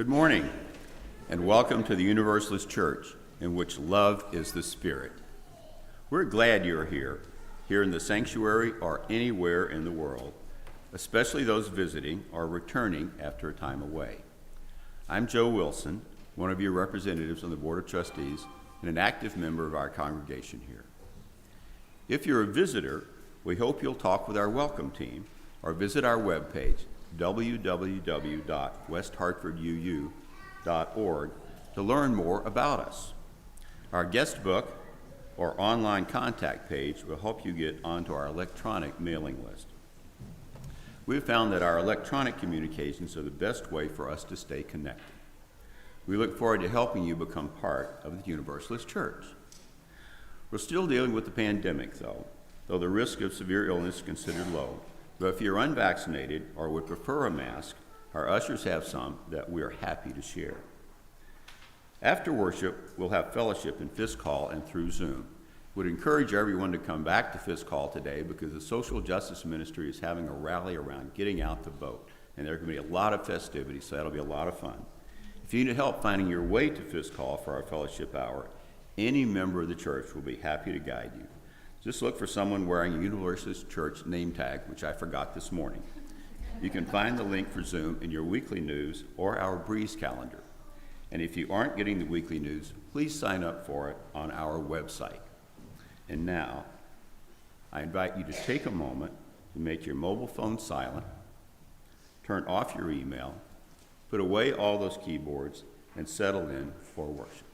Good morning, and welcome to the Universalist Church, in which love is the spirit. We're glad you're here in the sanctuary or anywhere in the world, especially those visiting or returning after a time away. I'm Joe Wilson, one of your representatives on the Board of Trustees and an active member of our congregation here. If you're a visitor, we hope you'll talk with our welcome team or visit our webpage, www.westhartforduu.org, to learn more about us. Our guest book or online contact page will help you get onto our electronic mailing list. We've found that our electronic communications are the best way for us to stay connected. We look forward to helping you become part of the Universalist Church. We're still dealing with the pandemic, though the risk of severe illness is considered low. But if you're unvaccinated or would prefer a mask, our ushers have some that we are happy to share. After worship, we'll have fellowship in Fisk Hall and through Zoom. We'd encourage everyone to come back to Fisk Hall today because the Social Justice Ministry is having a rally around getting out the vote, and there's going to be a lot of festivities, so that'll be a lot of fun. If you need help finding your way to Fisk Hall for our fellowship hour, any member of the church will be happy to guide you. Just look for someone wearing a Universalist Church name tag, which I forgot this morning. You can find the link for Zoom in your weekly news or our Breeze calendar. And if you aren't getting the weekly news, please sign up for it on our website. And now, I invite you to take a moment to make your mobile phone silent, turn off your email, put away all those keyboards, and settle in for worship.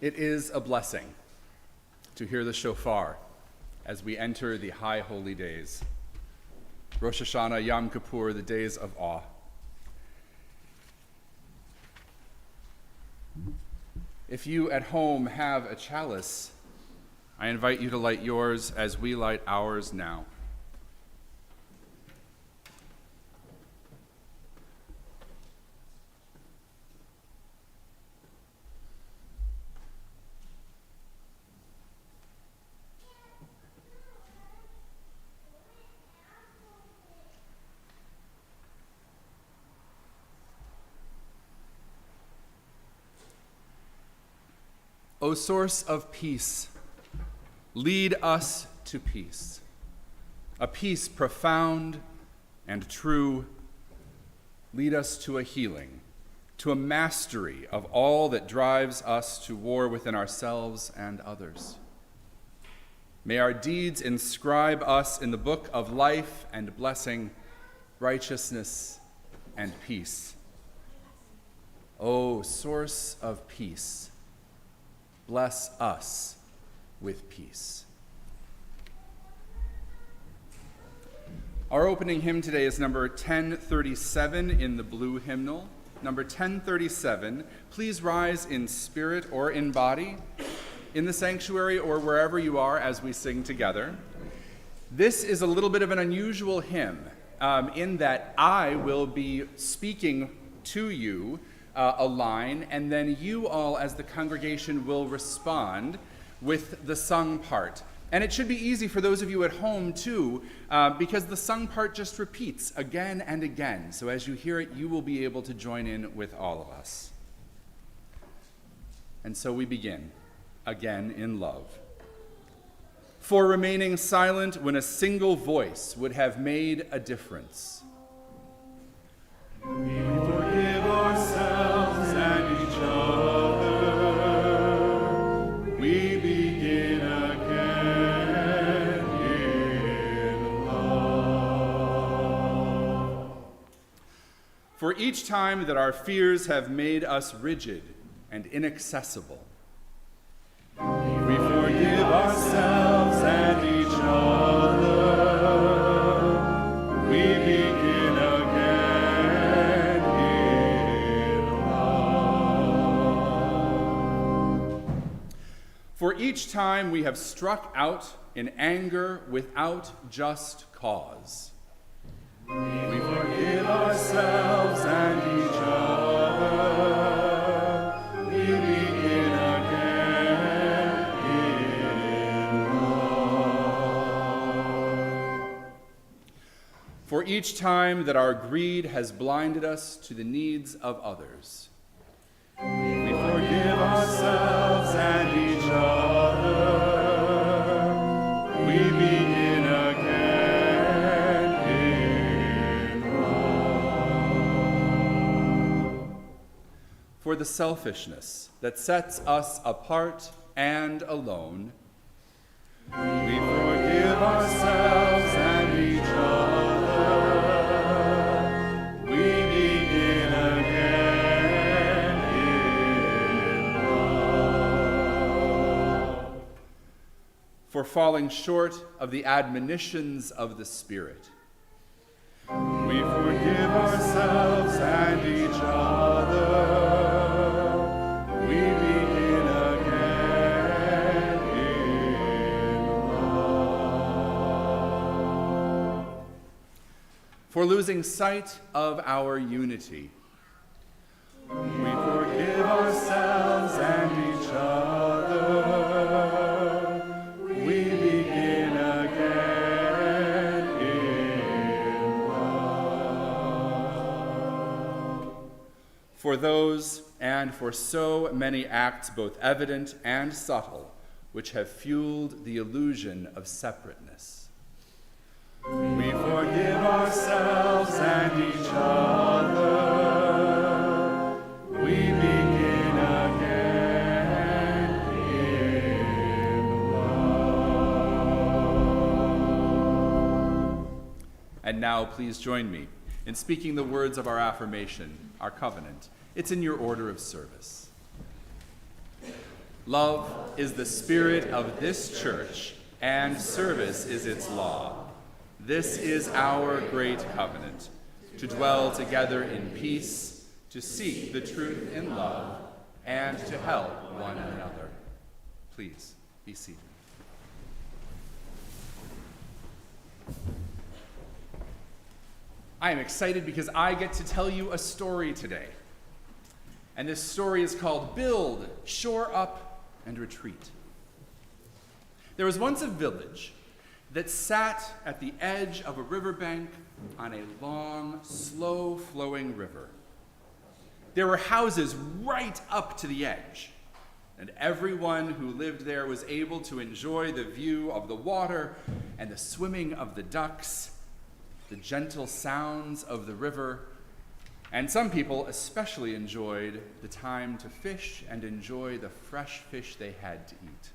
It is a blessing to hear the shofar as we enter the high holy days, Rosh Hashanah, Yom Kippur, the days of awe. If you at home have a chalice, I invite you to light yours as we light ours now. O source of peace, lead us to peace, a peace profound and true. Lead us to a healing, to a mastery of all that drives us to war within ourselves and others. May our deeds inscribe us in the book of life and blessing, righteousness and peace. O source of peace, bless us with peace. Our opening hymn today is number 1037 in the blue hymnal. Number 1037, please rise in spirit or in body, in the sanctuary or wherever you are as we sing together. This is a little bit of an unusual hymn in that I will be speaking to you a line, and then you all as the congregation will respond with the sung part. And it should be easy for those of you at home too, because the sung part just repeats again and again. So as you hear it, you will be able to join in with all of us. And so we begin, again in love. For remaining silent when a single voice would have made a difference. We forgive ourselves and each other. We begin again in love. For each time that our fears have made us rigid and inaccessible. We forgive ourselves and each other. We begin again in love. For each time we have struck out in anger without just cause. We forgive ourselves and each other. We begin again in love. For each time that our greed has blinded us to the needs of others. We forgive ourselves and each other. We begin again in love. For the selfishness that sets us apart and alone. We forgive ourselves and each other. We begin again in love. For falling short of the admonitions of the Spirit. We forgive ourselves and each other. We begin again in love. For losing sight of our unity. We forgive ourselves and each other. We begin again in love. For those and for so many acts both evident and subtle, which have fueled the illusion of separateness. We forgive ourselves and each other. We begin again in love. And now please join me in speaking the words of our affirmation, our covenant. It's in your order of service. Love is the spirit of this church, and service is its law. This is our great covenant, to dwell together in peace, to seek the truth in love, and to help one another. Please be seated. I am excited because I get to tell you a story today. And this story is called Build, Shore Up, and Retreat. There was once a village that sat at the edge of a riverbank on a long, slow-flowing river. There were houses right up to the edge, and everyone who lived there was able to enjoy the view of the water and the swimming of the ducks, the gentle sounds of the river, and some people especially enjoyed the time to fish and enjoy the fresh fish they had to eat.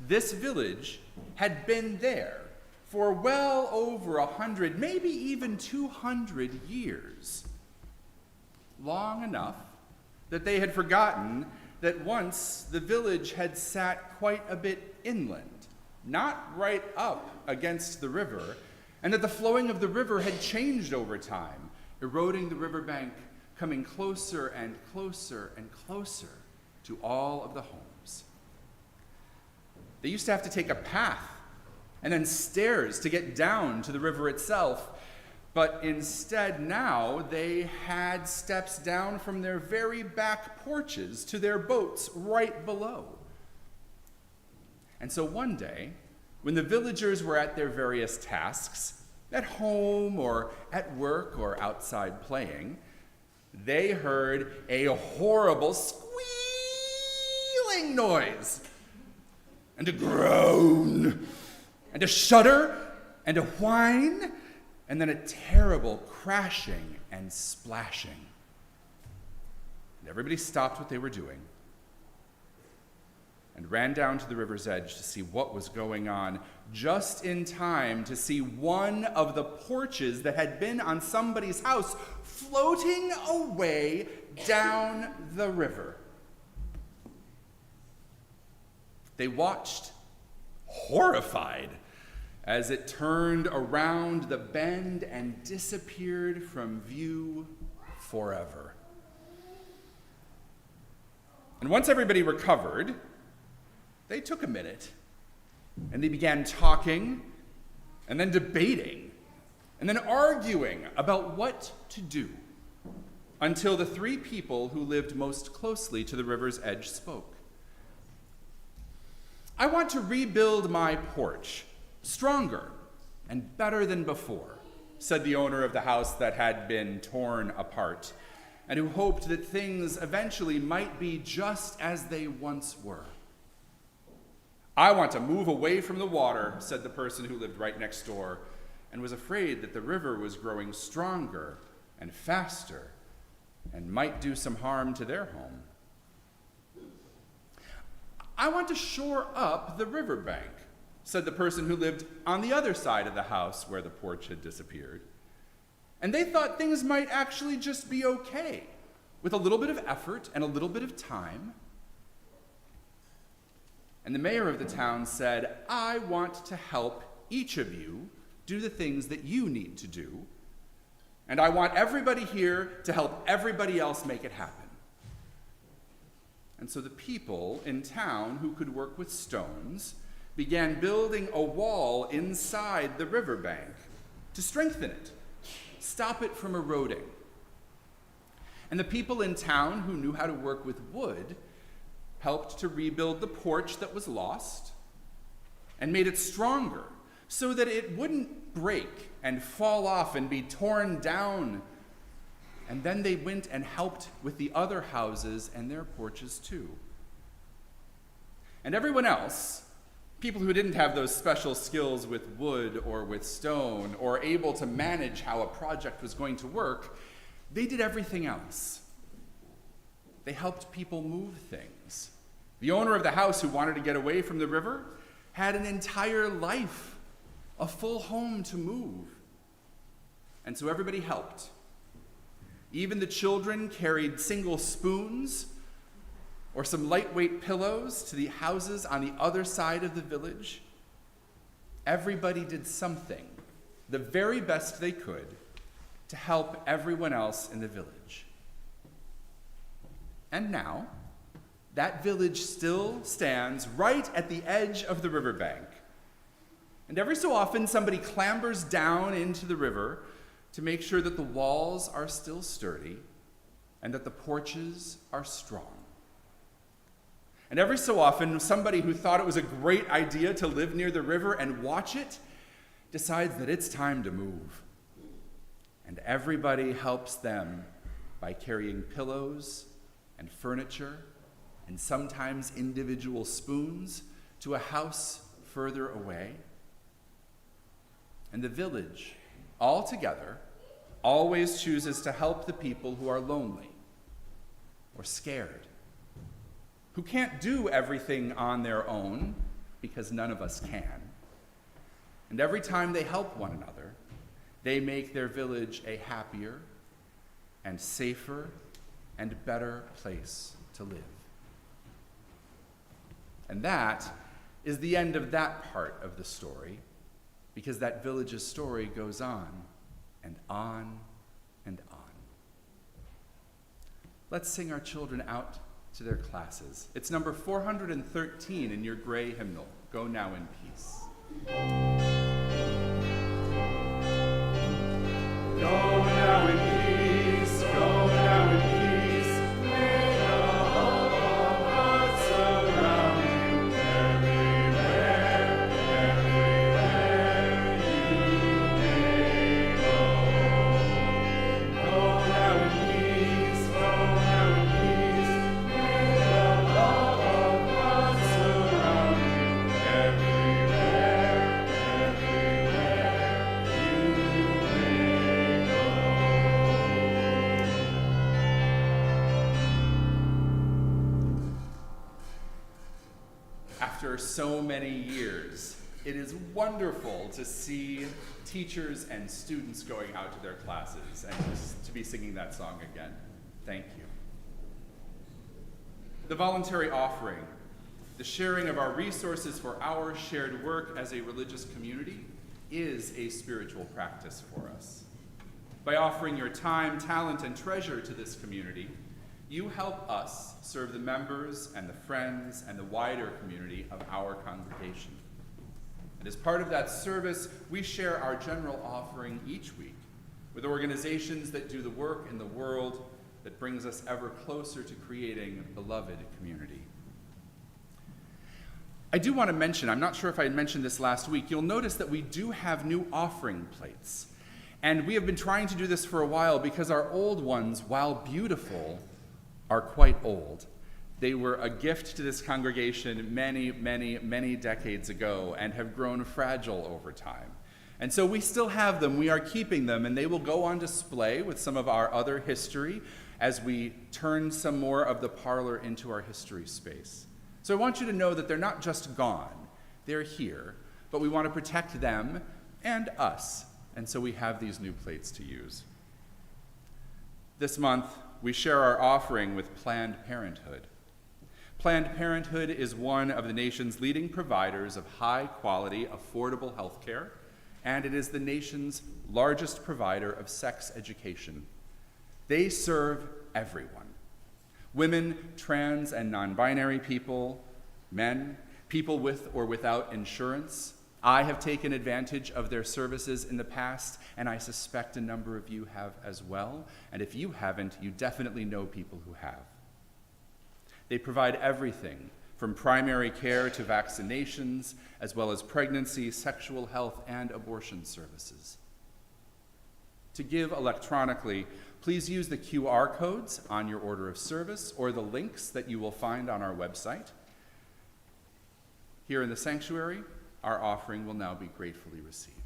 This village had been there for well over 100, maybe even 200 years. Long enough that they had forgotten that once the village had sat quite a bit inland, not right up against the river, and that the flowing of the river had changed over time, eroding the riverbank, coming closer and closer and closer to all of the homes. They used to have to take a path and then stairs to get down to the river itself, but instead now they had steps down from their very back porches to their boats right below. And so one day, when the villagers were at their various tasks, at home or at work or outside playing, they heard a horrible squealing noise, and a groan, and a shudder, and a whine, and then a terrible crashing and splashing. And everybody stopped what they were doing and ran down to the river's edge to see what was going on, just in time to see one of the porches that had been on somebody's house floating away down the river. They watched, horrified, as it turned around the bend and disappeared from view forever. And once everybody recovered, they took a minute, and they began talking, and then debating, and then arguing about what to do, until the three people who lived most closely to the river's edge spoke. "I want to rebuild my porch, stronger and better than before," said the owner of the house that had been torn apart, and who hoped that things eventually might be just as they once were. "I want to move away from the water," said the person who lived right next door, and was afraid that the river was growing stronger and faster and might do some harm to their home. "I want to shore up the riverbank," said the person who lived on the other side of the house where the porch had disappeared. And they thought things might actually just be okay, with a little bit of effort and a little bit of time. And the mayor of the town said, "I want to help each of you do the things that you need to do, and I want everybody here to help everybody else make it happen." And so the people in town who could work with stones began building a wall inside the riverbank to strengthen it, stop it from eroding. And the people in town who knew how to work with wood helped to rebuild the porch that was lost and made it stronger so that it wouldn't break and fall off and be torn down. And then they went and helped with the other houses and their porches too. And everyone else, people who didn't have those special skills with wood or with stone or able to manage how a project was going to work, they did everything else. They helped people move things. The owner of the house who wanted to get away from the river had an entire life, a full home to move. And so everybody helped. Even the children carried single spoons or some lightweight pillows to the houses on the other side of the village. Everybody did something, the very best they could, to help everyone else in the village. And now, that village still stands right at the edge of the riverbank. And every so often, somebody clambers down into the river to make sure that the walls are still sturdy and that the porches are strong. And every so often, somebody who thought it was a great idea to live near the river and watch it decides that it's time to move. And everybody helps them by carrying pillows and furniture and sometimes individual spoons to a house further away. And the village, all together, always chooses to help the people who are lonely or scared, who can't do everything on their own, because none of us can. And every time they help one another, they make their village a happier and safer and better place to live. And that is the end of that part of the story, because that village's story goes on and on and on. Let's sing our children out to their classes. It's number 413 in your gray hymnal. Go now in peace. Go now in peace, go now in peace. May the love of God surround you everywhere, everywhere you may go. Go now in peace, go now in peace. May the love of God surround you everywhere, everywhere you may go. After so many years, it is wonderful to see teachers and students going out to their classes and just to be singing that song again. Thank you. The voluntary offering, the sharing of our resources for our shared work as a religious community, is a spiritual practice for us. By offering your time, talent, and treasure to this community, you help us serve the members and the friends and the wider community of our congregation. And as part of that service, we share our general offering each week with organizations that do the work in the world that brings us ever closer to creating a beloved community. I do want to mention, I'm not sure if I had mentioned this last week, you'll notice that we do have new offering plates. And we have been trying to do this for a while because our old ones, while beautiful, are quite old. They were a gift to this congregation many, many, many decades ago and have grown fragile over time. And so we still have them, we are keeping them, and they will go on display with some of our other history as we turn some more of the parlor into our history space. So I want you to know that they're not just gone, they're here, but we want to protect them and us, and so we have these new plates to use. This month, we share our offering with Planned Parenthood. Planned Parenthood is one of the nation's leading providers of high-quality, affordable health care, and it is the nation's largest provider of sex education. They serve everyone: women, trans and non-binary people, men, people with or without insurance. I have taken advantage of their services in the past, and I suspect a number of you have as well. And if you haven't, you definitely know people who have. They provide everything from primary care to vaccinations, as well as pregnancy, sexual health, and abortion services. To give electronically, please use the QR codes on your order of service or the links that you will find on our website. Here in the sanctuary, our offering will now be gratefully received.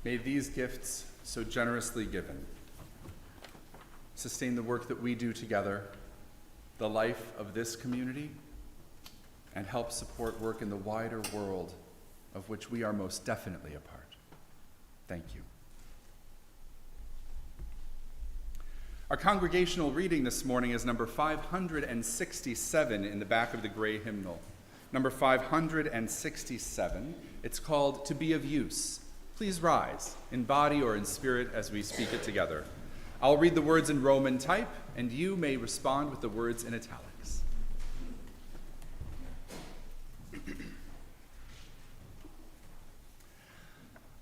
May these gifts so generously given sustain the work that we do together, the life of this community, and help support work in the wider world of which we are most definitely a part. Thank you. Our congregational reading this morning is number 567 in the back of the gray hymnal. Number 567. It's called To Be of Use. Please rise in body or in spirit as we speak it together. I'll read the words in Roman type, and you may respond with the words in italics.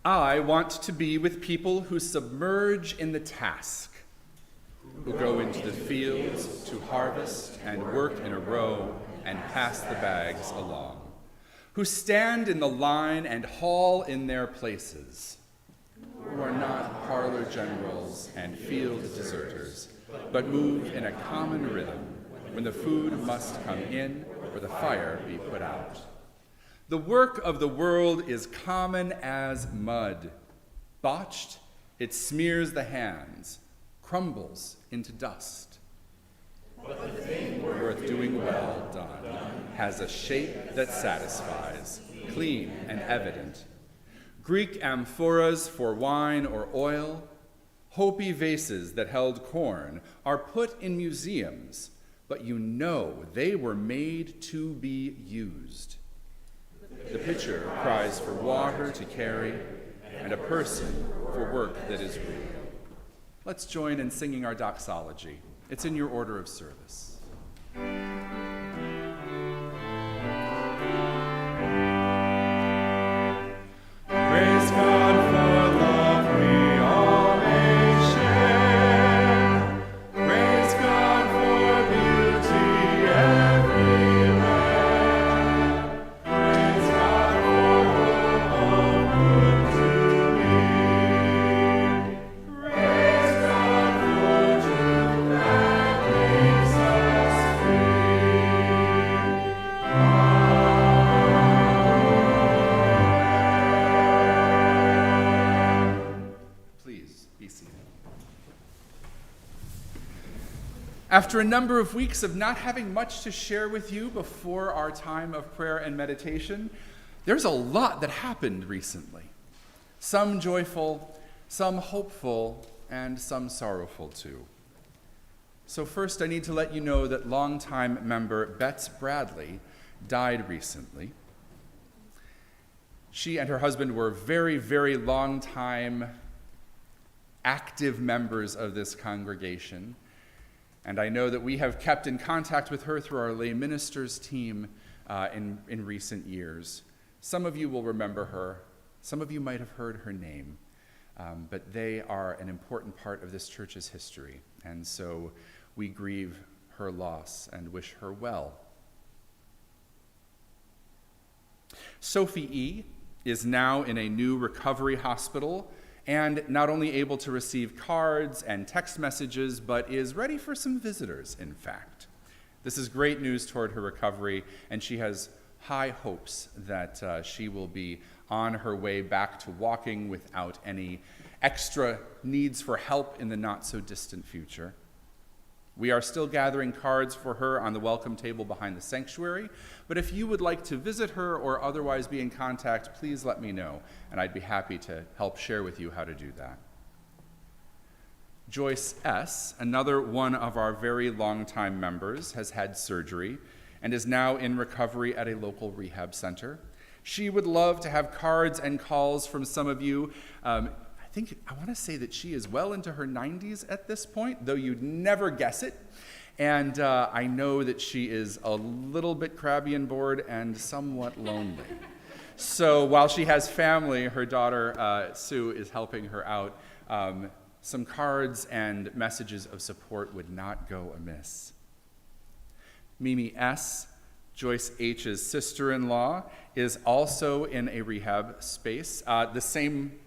I want to be with people who submerge in the task, who go into the fields to harvest and work in a row and pass the bags along, who stand in the line and haul in their places, who are not parlor generals and field deserters, but move in a common rhythm when the food must come in or the fire be put out. The work of the world is common as mud. Botched, it smears the hands, crumbles into dust. But the thing worth doing well done has a shape that satisfies, clean and evident. Greek amphoras for wine or oil, Hopi vases that held corn are put in museums, but you know they were made to be used. The pitcher cries for water to carry, and a person for work that is real. Let's join in singing our doxology. It's in your order of service. Praise God for love we all may share. Praise God for beauty everywhere. Praise God for all good to be. Praise God for truth that makes us Please be seated. After a number of weeks of not having much to share with you before our time of prayer and meditation, there's a lot that happened recently. Some joyful, some hopeful, and some sorrowful too. So first, I need to let you know that longtime member Bets Bradley died recently. She and her husband were very, very long-time active members of this congregation, and I know that we have kept in contact with her through our lay ministers team in recent years. Some of you will remember her. Some of you might have heard her name, but they are an important part of this church's history, and so we grieve her loss and wish her well. Sophie E. is now in a new recovery hospital and not only able to receive cards and text messages, but is ready for some visitors, in fact. This is great news toward her recovery, and she has high hopes that she will be on her way back to walking without any extra needs for help in the not-so-distant future. We are still gathering cards for her on the welcome table behind the sanctuary, but if you would like to visit her or otherwise be in contact, please let me know, and I'd be happy to help share with you how to do that. Joyce S., another one of our very long-time members, has had surgery and is now in recovery at a local rehab center. She would love to have cards and calls from some of you. I want to say that she is well into her 90s at this point, though you'd never guess it. And I know that she is a little bit crabby and bored and somewhat lonely. So while she has family, her daughter Sue is helping her out. Some cards and messages of support would not go amiss. Mimi S., Joyce H.'s sister-in-law, is also in a rehab space, the same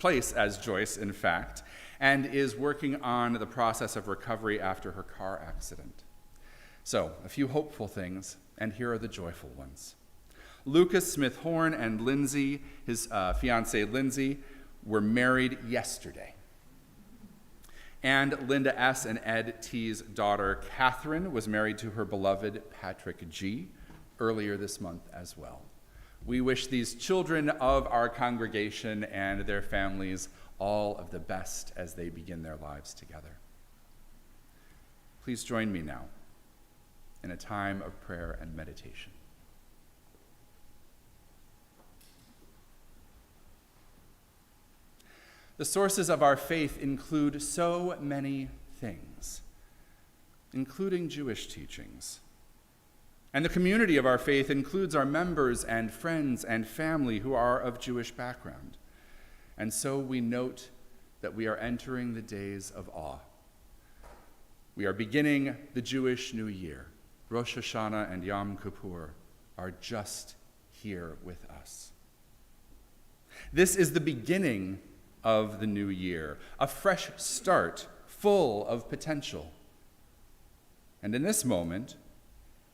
place as Joyce, in fact, and is working on the process of recovery after her car accident. So, a few hopeful things, and here are the joyful ones. Lucas Smith Horn and Lindsay, his fiancée Lindsay, were married yesterday. And Linda S. and Ed T.'s daughter, Catherine, was married to her beloved Patrick G. earlier this month as well. We wish these children of our congregation and their families all of the best as they begin their lives together. Please join me now in a time of prayer and meditation. The sources of our faith include so many things, including Jewish teachings. And the community of our faith includes our members and friends and family who are of Jewish background. And so we note that we are entering the days of awe. We are beginning the Jewish New Year. Rosh Hashanah and Yom Kippur are just here with us. This is the beginning of the new year, a fresh start full of potential. And in this moment,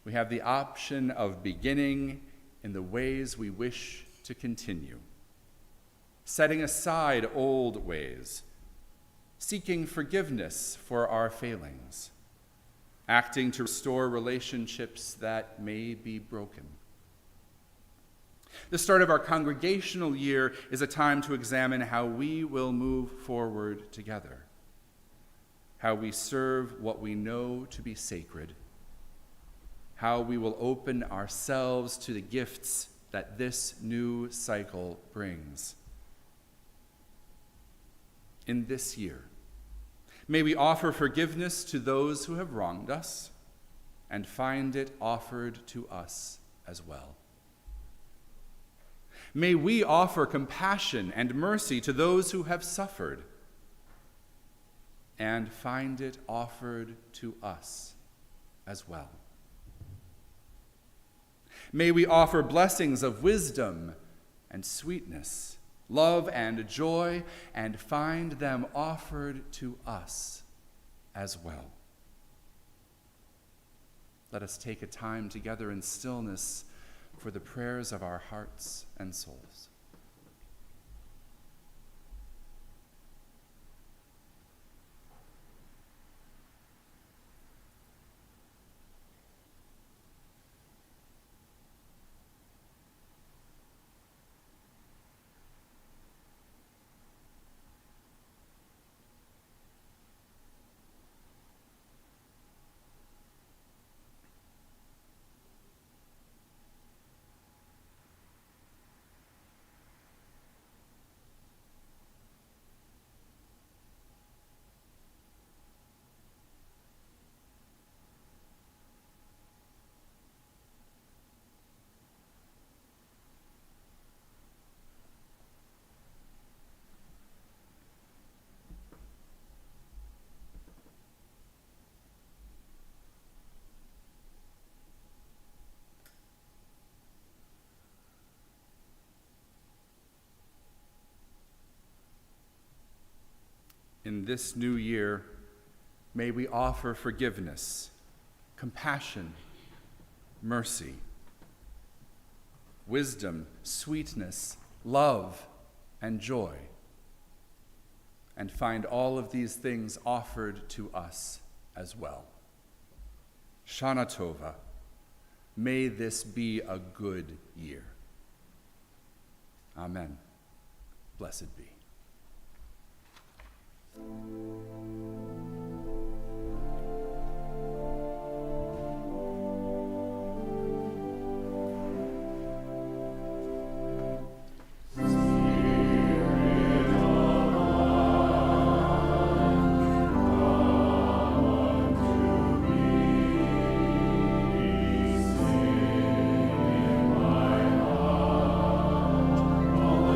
we have the option of beginning in the ways we wish to continue, setting aside old ways, seeking forgiveness for our failings, acting to restore relationships that may be broken. The start of our congregational year is a time to examine how we will move forward together, how we serve what we know to be sacred, how we will open ourselves to the gifts that this new cycle brings. In this year, may we offer forgiveness to those who have wronged us and find it offered to us as well. May we offer compassion and mercy to those who have suffered and find it offered to us as well. May we offer blessings of wisdom and sweetness, love and joy, and find them offered to us as well. Let us take a time together in stillness for the prayers of our hearts and souls. In this new year, may we offer forgiveness, compassion, mercy, wisdom, sweetness, love, and joy, and find all of these things offered to us as well. Shana Tova, may this be a good year. Amen. Blessed be. All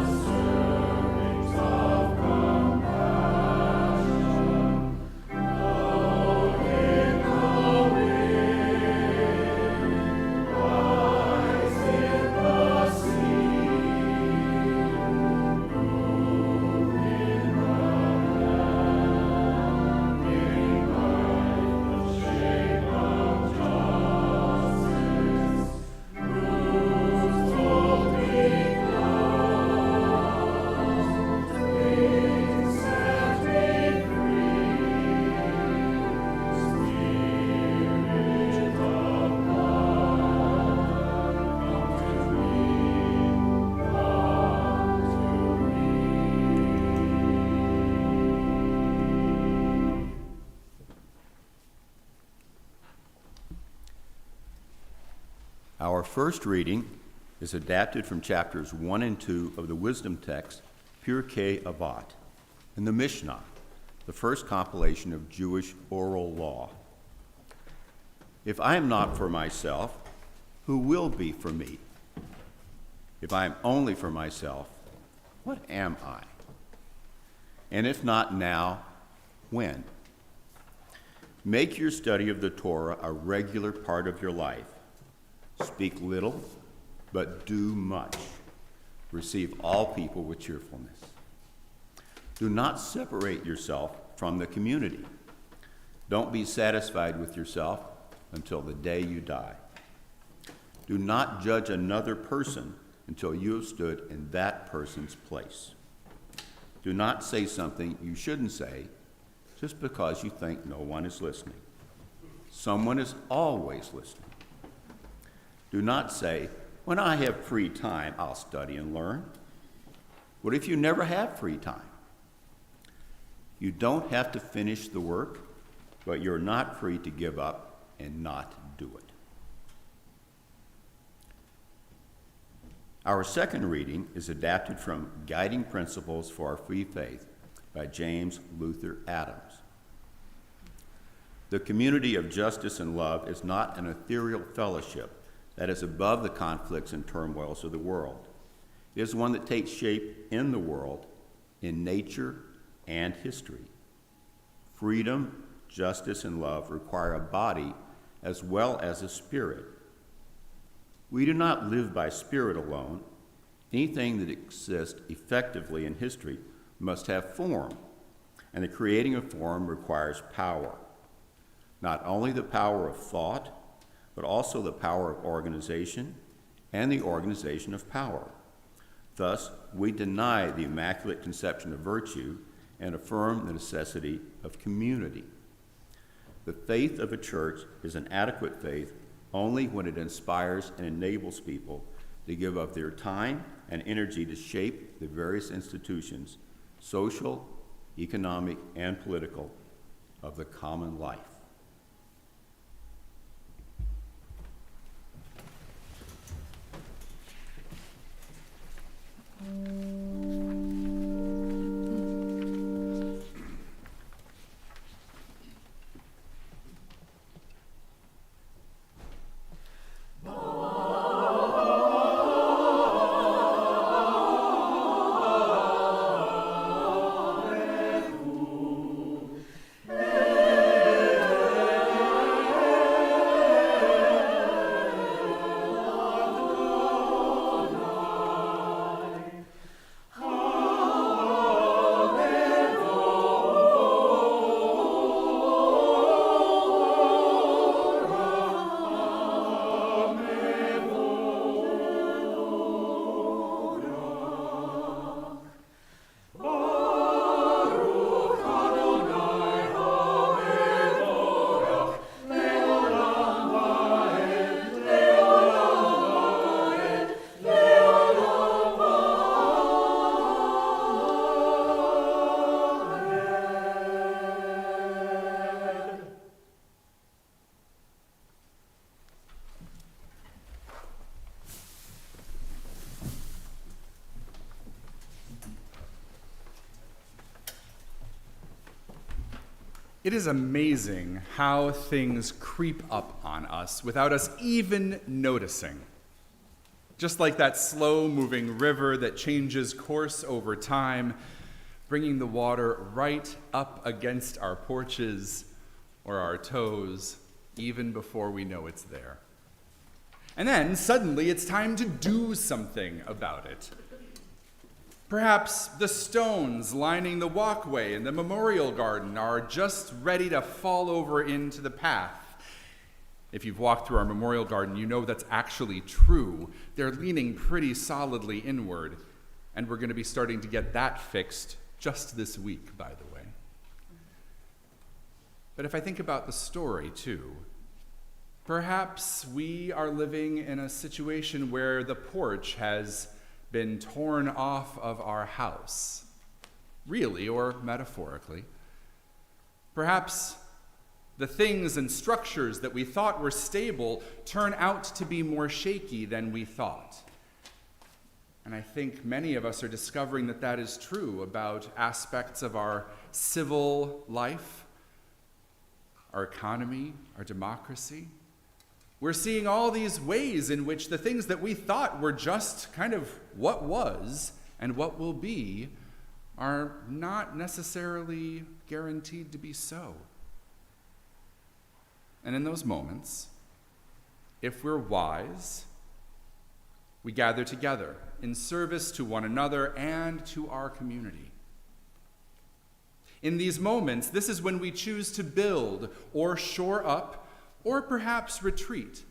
the servants of compassion. Our first reading is adapted from chapters 1 and 2 of the wisdom text, Pirkei Avot, in the Mishnah, the first compilation of Jewish oral law. If I am not for myself, who will be for me? If I am only for myself, what am I? And if not now, when? Make your study of the Torah a regular part of your life. Speak little, but do much. Receive all people with cheerfulness. Do not separate yourself from the community. Don't be satisfied with yourself until the day you die. Do not judge another person until you have stood in that person's place. Do not say something you shouldn't say just because you think no one is listening. Someone is always listening. Do not say, when I have free time, I'll study and learn. What if you never have free time? You don't have to finish the work, but you're not free to give up and not do it. Our second reading is adapted from Guiding Principles for Our Free Faith by James Luther Adams. The community of justice and love is not an ethereal fellowship that is above the conflicts and turmoils of the world. It is one that takes shape in the world, in nature, and history. Freedom, justice, and love require a body as well as a spirit. We do not live by spirit alone. Anything that exists effectively in history must have form, and the creating of form requires power. Not only the power of thought, but also the power of organization and the organization of power. Thus, we deny the immaculate conception of virtue and affirm the necessity of community. The faith of a church is an adequate faith only when it inspires and enables people to give up their time and energy to shape the various institutions, social, economic, and political, of the common life. It is amazing how things creep up on us without us even noticing. Just like that slow-moving river that changes course over time, bringing the water right up against our porches or our toes, even before we know it's there. And then, suddenly, it's time to do something about it. Perhaps the stones lining the walkway in the memorial garden are just ready to fall over into the path. If you've walked through our memorial garden, you know that's actually true. They're leaning pretty solidly inward, and we're going to be starting to get that fixed just this week, by the way. But if I think about the story, too, perhaps we are living in a situation where the porch has been torn off of our house, really or metaphorically. Perhaps The things and structures that we thought were stable turn out to be more shaky than we thought. And I think many of us are discovering that that is true about aspects of our civil life, our economy, our democracy. We're seeing all these ways in which the things that we thought were just kind of what was and what will be are not necessarily guaranteed to be so. And in those moments, if we're wise, we gather together in service to one another and to our community. In these moments, this is when we choose to build or shore up or perhaps retreat,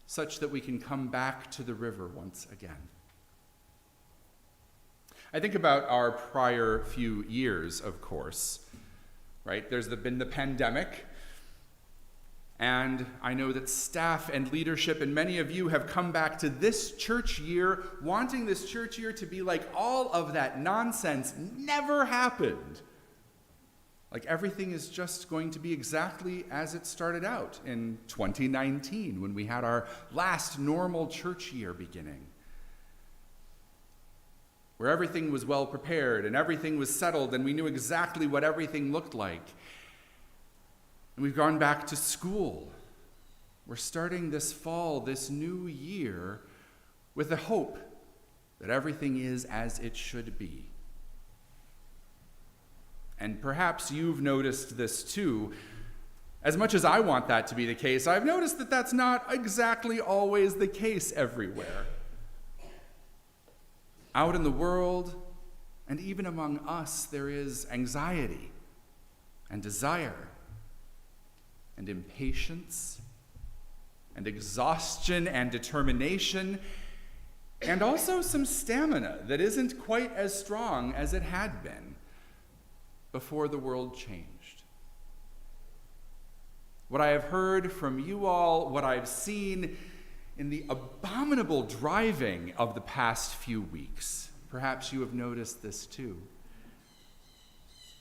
such that we can come back to the river once again. I think about our prior few years, of course, right? There's been the pandemic, and I know that staff and leadership and many of you have come back to this church year wanting this church year to be like all of that nonsense never happened. Like everything is just going to be exactly as it started out in 2019 when we had our last normal church year beginning, where everything was well prepared and everything was settled and we knew exactly what everything looked like. And we've gone back to school. We're starting this fall, this new year, with the hope that everything is as it should be. And perhaps you've noticed this too. As much as I want that to be the case, I've noticed that that's not exactly always the case everywhere. Out in the world, and even among us, there is anxiety and desire and impatience and exhaustion and determination, and also some stamina that isn't quite as strong as it had been before the world changed. What I have heard from you all, what I've seen in the abominable driving of the past few weeks, perhaps you have noticed this too.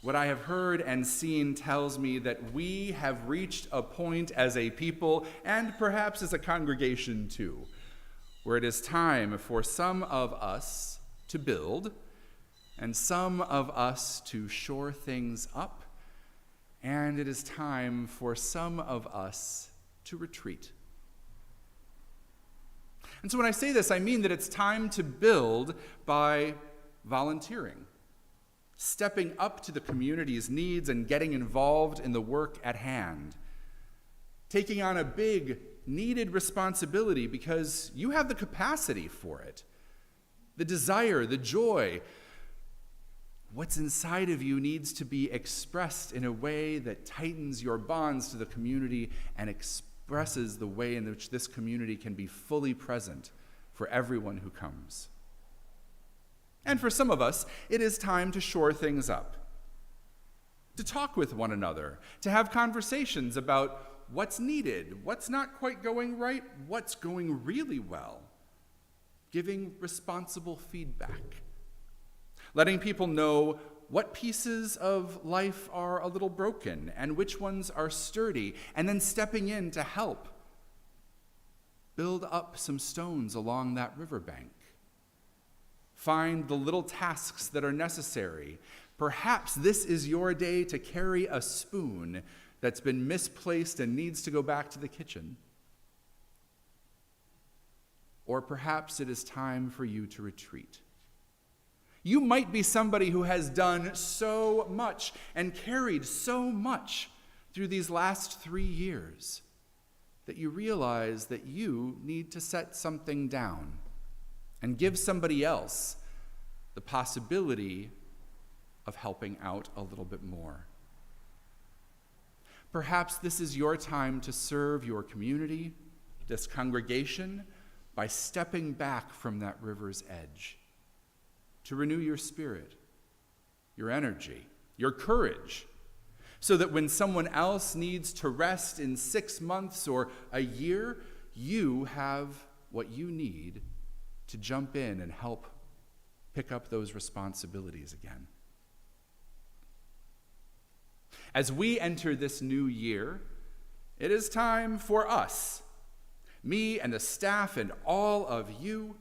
What I have heard and seen tells me that we have reached a point as a people, and perhaps as a congregation too, where it is time for some of us to build, and some of us to shore things up, and it is time for some of us to retreat. And so when I say this, I mean that it's time to build by volunteering, stepping up to the community's needs and getting involved in the work at hand, taking on a big, needed responsibility because you have the capacity for it, the desire, the joy. What's inside of you needs to be expressed in a way that tightens your bonds to the community and expresses the way in which this community can be fully present for everyone who comes. And for some of us, it is time to shore things up, to talk with one another, to have conversations about what's needed, what's not quite going right, what's going really well, giving responsible feedback, letting people know what pieces of life are a little broken and which ones are sturdy, and then stepping in to help build up some stones along that riverbank. Find the little tasks that are necessary. Perhaps this is your day to carry a spoon that's been misplaced and needs to go back to the kitchen. Or perhaps it is time for you to retreat. You might be somebody who has done so much and carried so much through these last 3 years that you realize that you need to set something down and give somebody else the possibility of helping out a little bit more. Perhaps this is your time to serve your community, this congregation, by stepping back from that river's edge, to renew your spirit, your energy, your courage, so that when someone else needs to rest in 6 months or a year, you have what you need to jump in and help pick up those responsibilities again. As we enter this new year, it is time for us, me and the staff and all of you,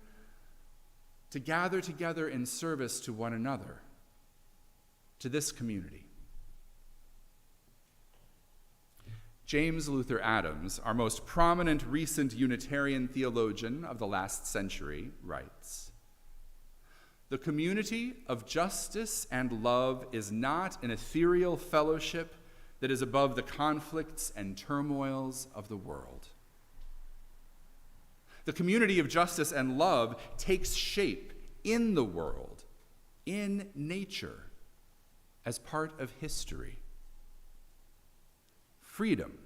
to gather together in service to one another, to this community. James Luther Adams, our most prominent recent Unitarian theologian of the last century, writes, "The community of justice and love is not an ethereal fellowship that is above the conflicts and turmoils of the world. The community of justice and love takes shape in the world, in nature, as part of history. Freedom,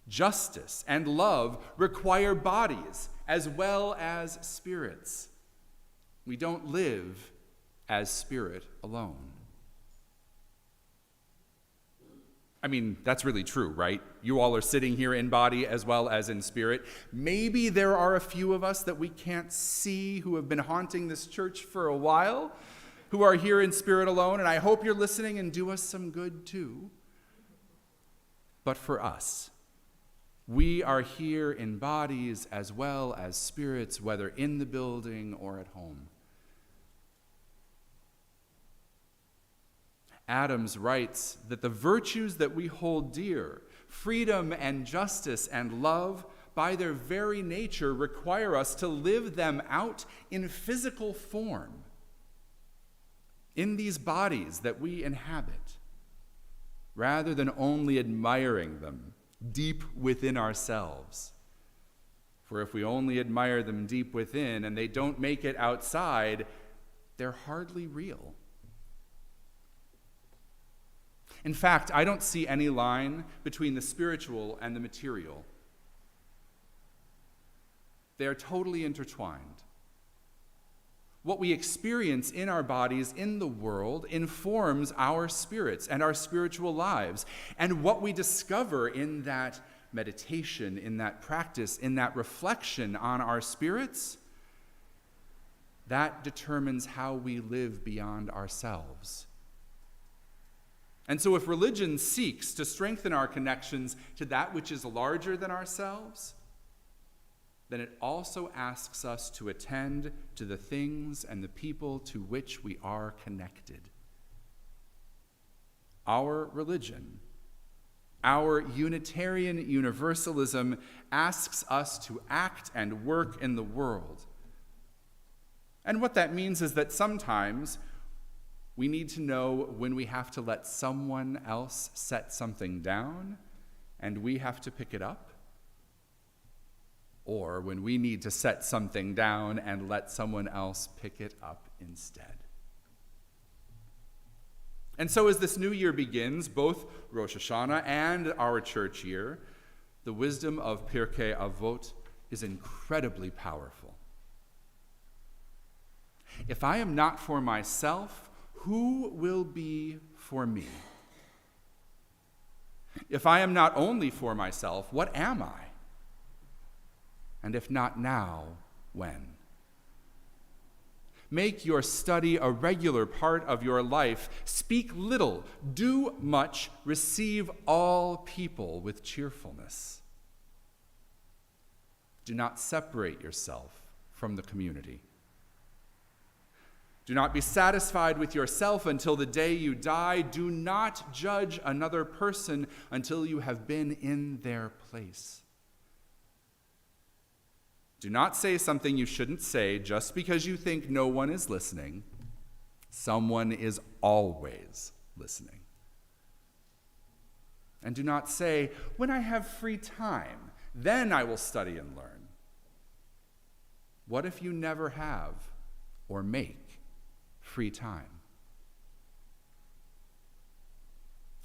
justice, and love require bodies as well as spirits. We don't live as spirit alone." I mean, that's really true, right? You all are sitting here in body as well as in spirit. Maybe there are a few of us that we can't see who have been haunting this church for a while, who are here in spirit alone, and I hope you're listening and do us some good too. But for us, we are here in bodies as well as spirits, whether in the building or at home. Adams writes that the virtues that we hold dear, freedom and justice and love, by their very nature require us to live them out in physical form, in these bodies that we inhabit, rather than only admiring them deep within ourselves. For if we only admire them deep within and they don't make it outside, they're hardly real. In fact, I don't see any line between the spiritual and the material. They are totally intertwined. What we experience in our bodies, in the world, informs our spirits and our spiritual lives. And what we discover in that meditation, in that practice, in that reflection on our spirits, that determines how we live beyond ourselves. And so if religion seeks to strengthen our connections to that which is larger than ourselves, then it also asks us to attend to the things and the people to which we are connected. Our religion, our Unitarian Universalism, asks us to act and work in the world. And what that means is that sometimes we need to know when we have to let someone else set something down and we have to pick it up, or when we need to set something down and let someone else pick it up instead. And so as this new year begins, both Rosh Hashanah and our church year, the wisdom of Pirkei Avot is incredibly powerful. If I am not for myself, who will be for me? If I am not only for myself, what am I? And if not now, when? Make your study a regular part of your life. Speak little, do much, receive all people with cheerfulness. Do not separate yourself from the community. Do not be satisfied with yourself until the day you die. Do not judge another person until you have been in their place. Do not say something you shouldn't say just because you think no one is listening. Someone is always listening. And do not say, "When I have free time, then I will study and learn." What if you never have or make free time?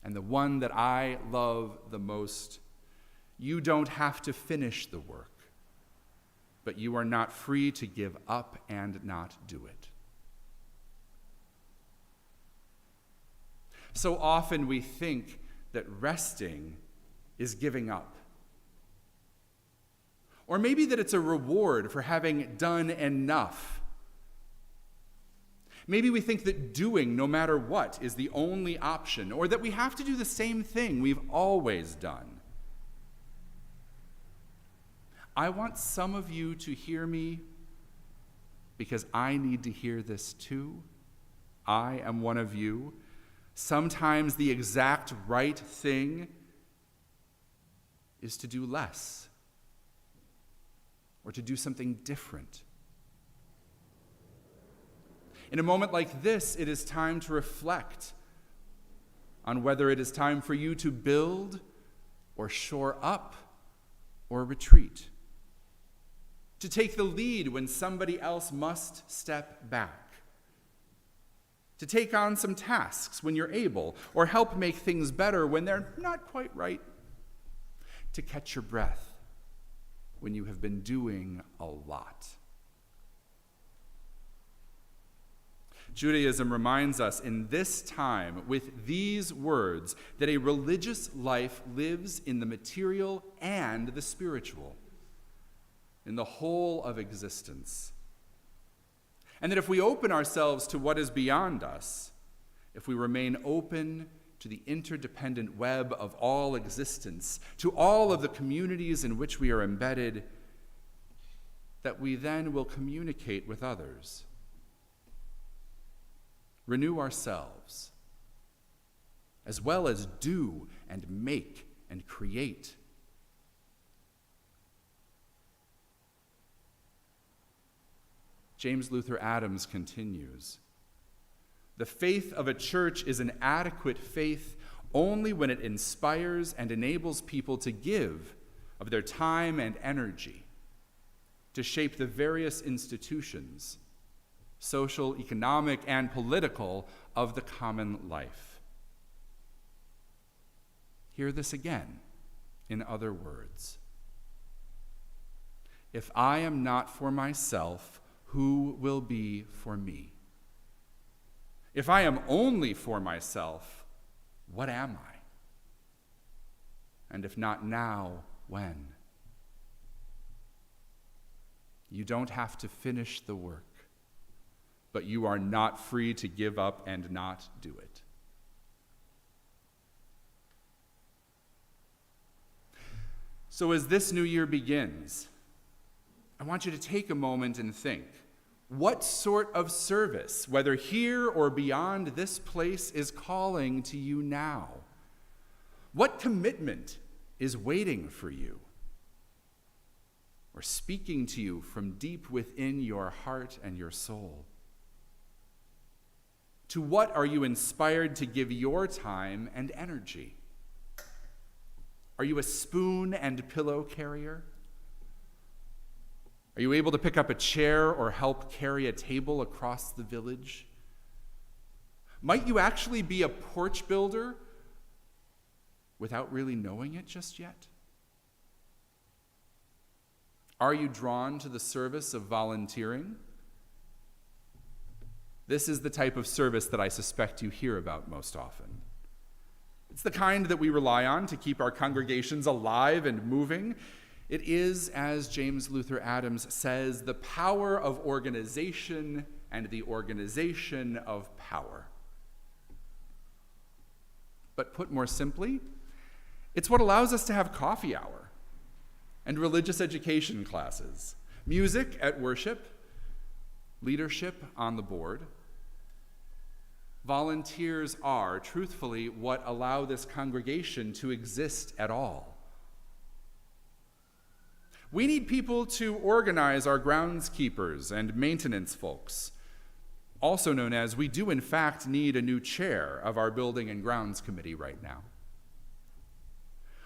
And the one that I love the most, you don't have to finish the work, but you are not free to give up and not do it. So often we think that resting is giving up. Or maybe that it's a reward for having done enough. Maybe we think that doing no matter what is the only option, or that we have to do the same thing we've always done. I want some of you to hear me because I need to hear this too. I am one of you. Sometimes the exact right thing is to do less or to do something different. In a moment like this, it is time to reflect on whether it is time for you to build or shore up or retreat. To take the lead when somebody else must step back. To take on some tasks when you're able, or help make things better when they're not quite right. To catch your breath when you have been doing a lot. Judaism reminds us in this time with these words that a religious life lives in the material and the spiritual, in the whole of existence. And that if we open ourselves to what is beyond us, if we remain open to the interdependent web of all existence, to all of the communities in which we are embedded, that we then will communicate with others. Renew ourselves, as well as do and make and create. James Luther Adams continues, "The faith of a church is an adequate faith only when it inspires and enables people to give of their time and energy to shape the various institutions, social, economic, and political, of the common life." Hear this again, in other words. If I am not for myself, who will be for me? If I am only for myself, what am I? And if not now, when? You don't have to finish the work, but you are not free to give up and not do it. So as this new year begins, I want you to take a moment and think, what sort of service, whether here or beyond this place, is calling to you now? What commitment is waiting for you or speaking to you from deep within your heart and your soul? To what are you inspired to give your time and energy? Are you a spoon and pillow carrier? Are you able to pick up a chair or help carry a table across the village? Might you actually be a porch builder without really knowing it just yet? Are you drawn to the service of volunteering? This is the type of service that I suspect you hear about most often. It's the kind that we rely on to keep our congregations alive and moving. It is, as James Luther Adams says, the power of organization and the organization of power. But put more simply, it's what allows us to have coffee hour and religious education classes, music at worship, leadership on the board. Volunteers are, truthfully, what allow this congregation to exist at all. We need people to organize our groundskeepers and maintenance folks, also known as, we do in fact need a new chair of our building and grounds committee right now.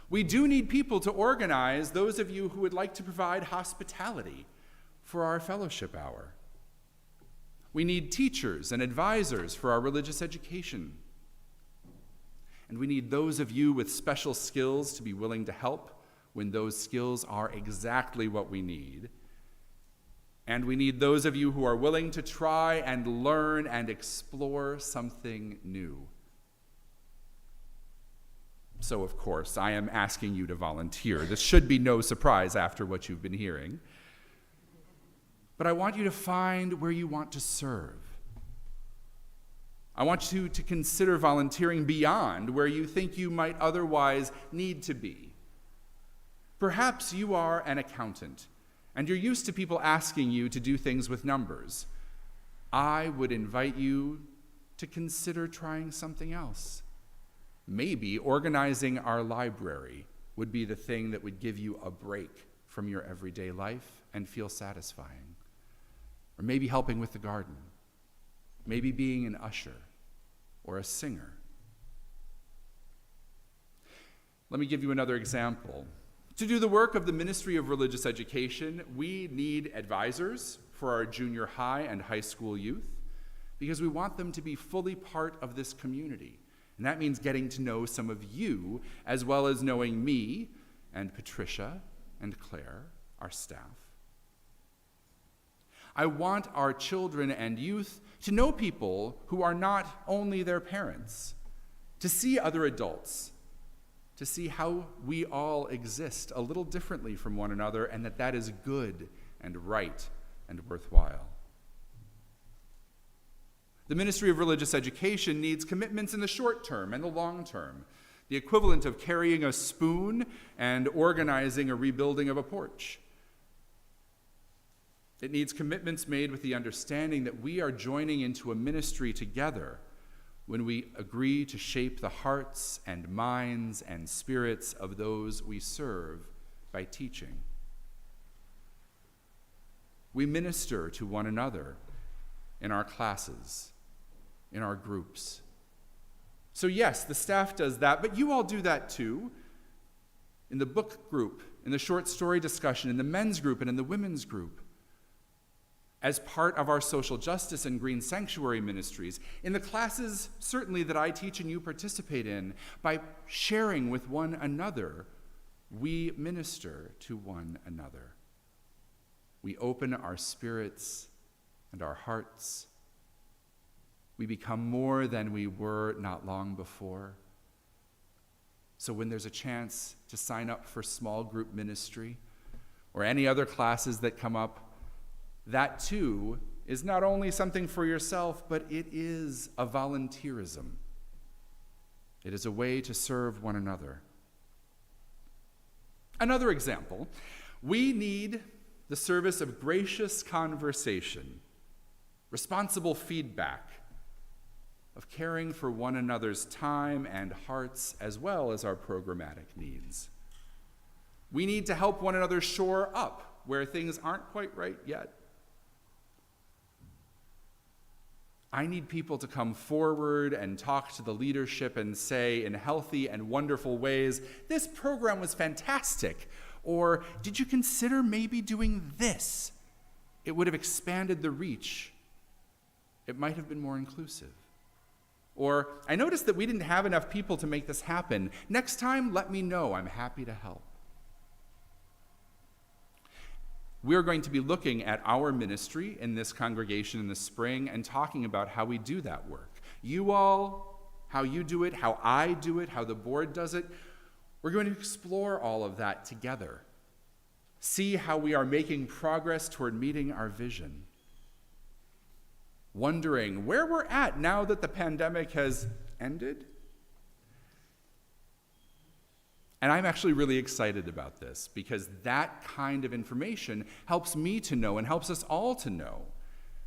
We do need people to organize those of you who would like to provide hospitality for our fellowship hour. We need teachers and advisors for our religious education. And we need those of you with special skills to be willing to help when those skills are exactly what we need. And we need those of you who are willing to try and learn and explore something new. So, of course, I am asking you to volunteer. This should be no surprise after what you've been hearing. But I want you to find where you want to serve. I want you to consider volunteering beyond where you think you might otherwise need to be. Perhaps you are an accountant, and you're used to people asking you to do things with numbers. I would invite you to consider trying something else. Maybe organizing our library would be the thing that would give you a break from your everyday life and feel satisfying. Or maybe helping with the garden. Maybe being an usher or a singer. Let me give you another example. To do the work of the Ministry of Religious Education, we need advisors for our junior high and high school youth because we want them to be fully part of this community. And that means getting to know some of you as well as knowing me and Patricia and Claire, our staff. I want our children and youth to know people who are not only their parents, to see other adults, to see how we all exist a little differently from one another and that is good and right and worthwhile. The Ministry of Religious Education needs commitments in the short term and the long term, the equivalent of carrying a spoon and organizing a rebuilding of a porch. It needs commitments made with the understanding that we are joining into a ministry together when we agree to shape the hearts and minds and spirits of those we serve by teaching. We minister to one another in our classes, in our groups. So yes, the staff does that, but you all do that too. In the book group, in the short story discussion, in the men's group, and in the women's group. As part of our social justice and green sanctuary ministries, in the classes certainly that I teach and you participate in, by sharing with one another, we minister to one another. We open our spirits and our hearts. We become more than we were not long before. So when there's a chance to sign up for small group ministry or any other classes that come up, that too is not only something for yourself, but it is a volunteerism. It is a way to serve one another. Another example, we need the service of gracious conversation, responsible feedback, of caring for one another's time and hearts as well as our programmatic needs. We need to help one another shore up where things aren't quite right yet. I need people to come forward and talk to the leadership and say in healthy and wonderful ways, "This program was fantastic," or "Did you consider maybe doing this? It would have expanded the reach. It might have been more inclusive." Or, "I noticed that we didn't have enough people to make this happen. Next time, let me know. I'm happy to help." We're going to be looking at our ministry in this congregation in the spring and talking about how we do that work. You all, how you do it, how I do it, how the board does it. We're going to explore all of that together. See how we are making progress toward meeting our vision. Wondering where we're at now that the pandemic has ended. And I'm actually really excited about this because that kind of information helps me to know and helps us all to know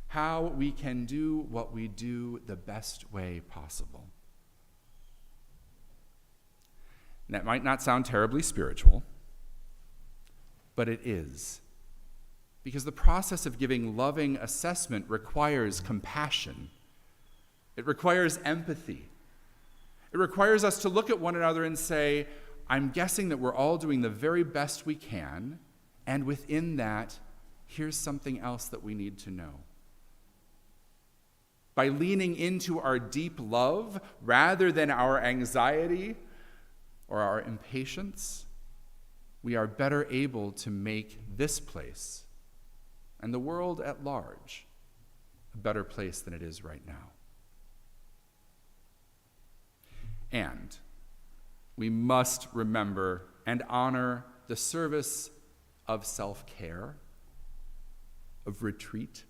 how we can do what we do the best way possible. And that might not sound terribly spiritual, but it is. Because the process of giving loving assessment requires compassion. It requires empathy. It requires us to look at one another and say, I'm guessing that we're all doing the very best we can, and within that, here's something else that we need to know. By leaning into our deep love rather than our anxiety or our impatience, we are better able to make this place and the world at large a better place than it is right now. And we must remember and honor the service of self-care, of retreat,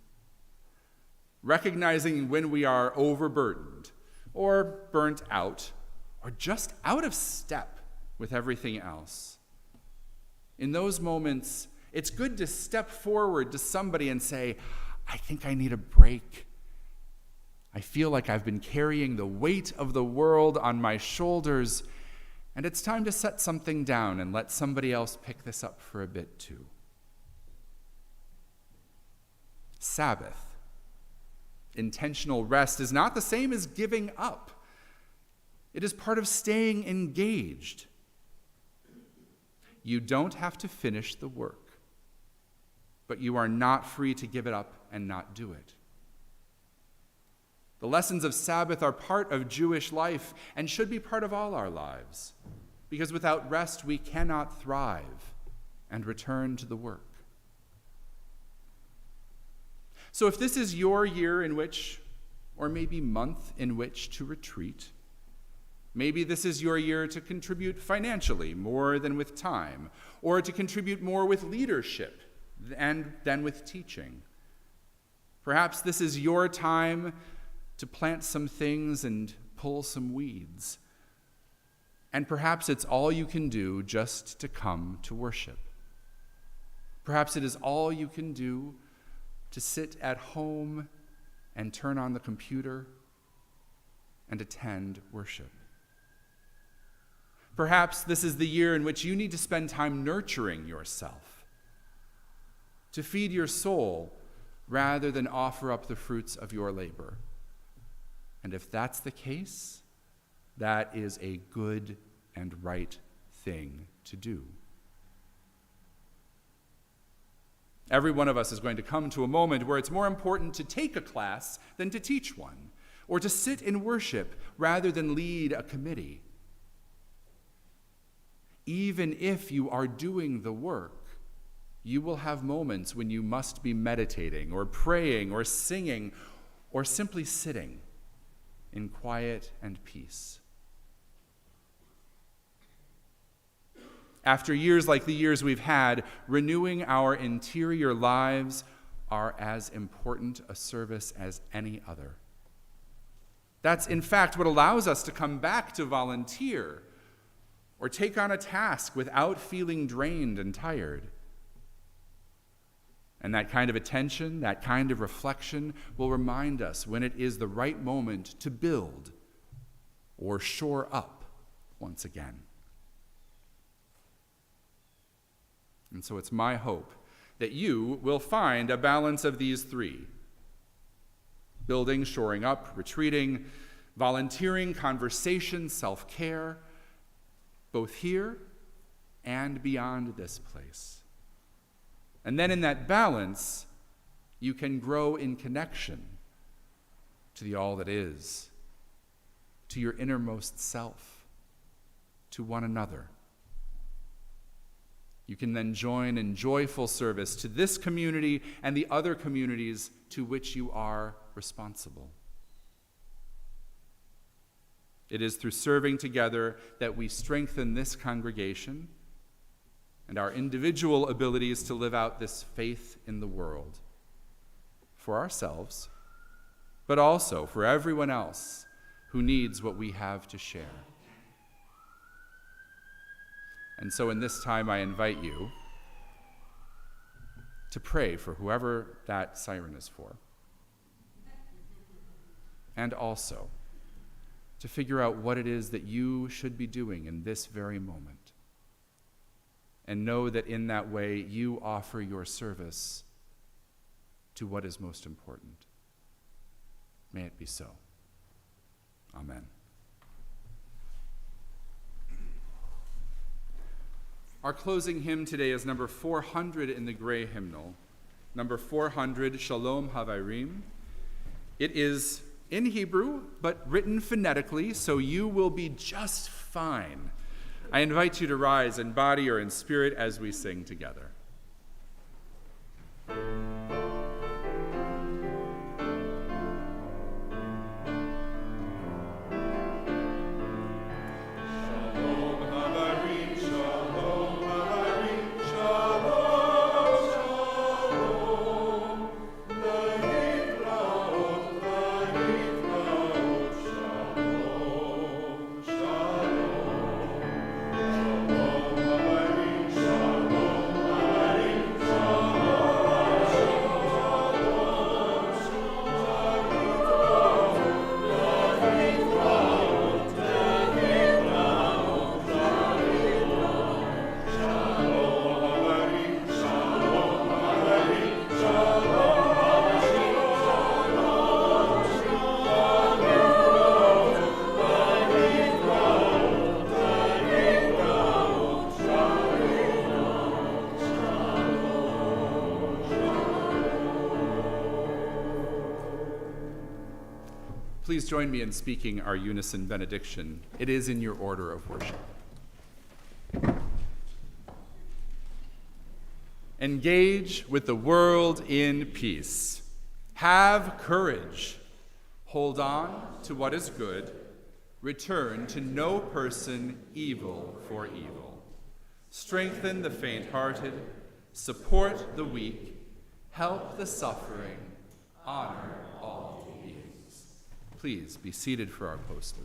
recognizing when we are overburdened or burnt out, or just out of step with everything else. In those moments, it's good to step forward to somebody and say, I think I need a break. I feel like I've been carrying the weight of the world on my shoulders, and it's time to set something down and let somebody else pick this up for a bit too. Sabbath, intentional rest, is not the same as giving up. It is part of staying engaged. You don't have to finish the work, but you are not free to give it up and not do it. The lessons of Sabbath are part of Jewish life and should be part of all our lives, because without rest we cannot thrive and return to the work. So if this is your year in which, or maybe month in which to retreat, maybe this is your year to contribute financially more than with time, or to contribute more with leadership than with teaching. Perhaps this is your time to plant some things and pull some weeds. And perhaps it's all you can do just to come to worship. Perhaps it is all you can do to sit at home and turn on the computer and attend worship. Perhaps this is the year in which you need to spend time nurturing yourself, to feed your soul rather than offer up the fruits of your labor. And if that's the case, that is a good and right thing to do. Every one of us is going to come to a moment where it's more important to take a class than to teach one, or to sit in worship rather than lead a committee. Even if you are doing the work, you will have moments when you must be meditating or praying or singing or simply sitting in quiet and peace. After years like the years we've had, renewing our interior lives are as important a service as any other. That's in fact what allows us to come back to volunteer or take on a task without feeling drained and tired. And that kind of attention, that kind of reflection will remind us when it is the right moment to build or shore up once again. And so it's my hope that you will find a balance of these three: building, shoring up, retreating, volunteering, conversation, self-care, both here and beyond this place. And then in that balance, you can grow in connection to the all that is, to your innermost self, to one another. You can then join in joyful service to this community and the other communities to which you are responsible. It is through serving together that we strengthen this congregation and our individual abilities to live out this faith in the world, for ourselves, but also for everyone else who needs what we have to share. And so in this time, I invite you to pray for whoever that siren is for, and also to figure out what it is that you should be doing in this very moment. And know that in that way, you offer your service to what is most important. May it be so. Amen. Our closing hymn today is number 400 in the gray hymnal. Number 400, Shalom Havairim. It is in Hebrew, but written phonetically, so you will be just fine. I invite you to rise in body or in spirit as we sing together. Shalom, Please join me in speaking our unison benediction. It is in your order of worship. Engage with the world in peace. Have courage. Hold on to what is good. Return to no person evil for evil. Strengthen the faint-hearted. Support the weak. Help the suffering. Honor all beings. Please be seated for our postlude.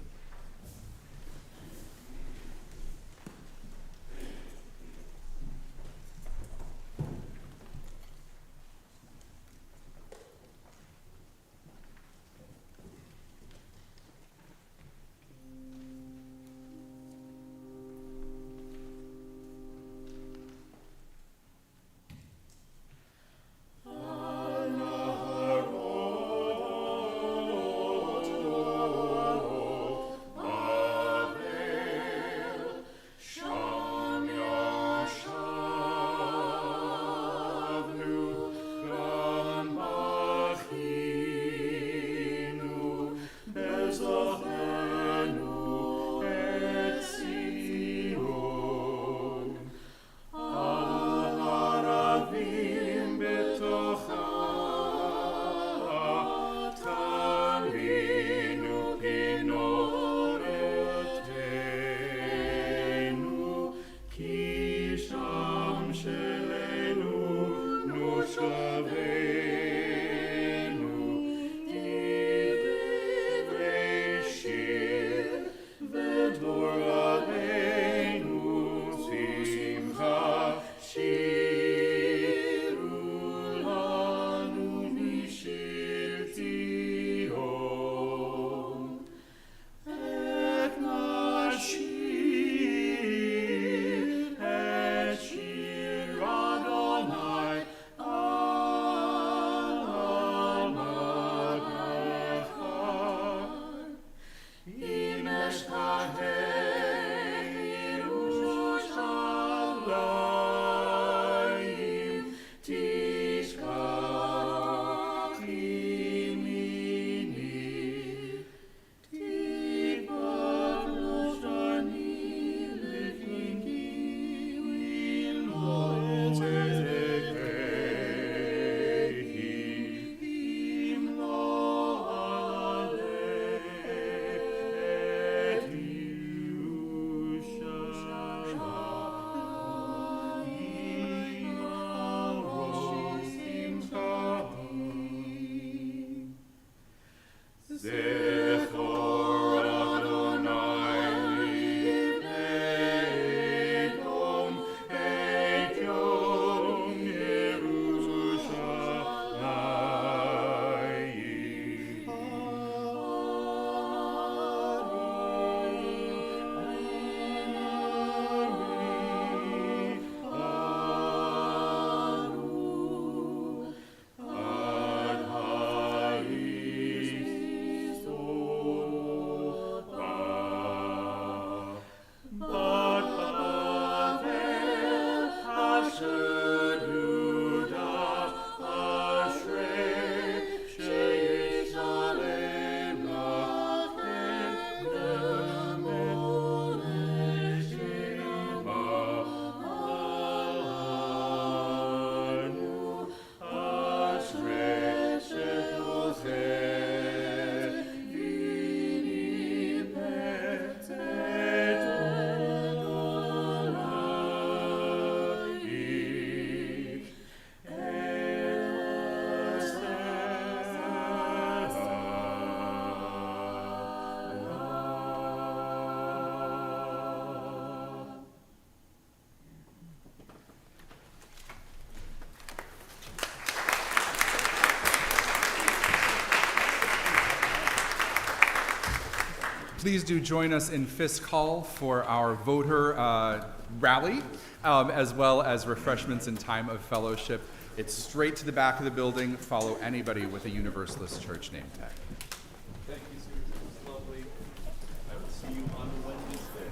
Please do join us in Fisk Hall for our voter rally, as well as refreshments and time of fellowship. It's straight to the back of the building. Follow anybody with a Universalist Church name tag. Thank you, Susan. It was lovely. I will see you on Wednesday.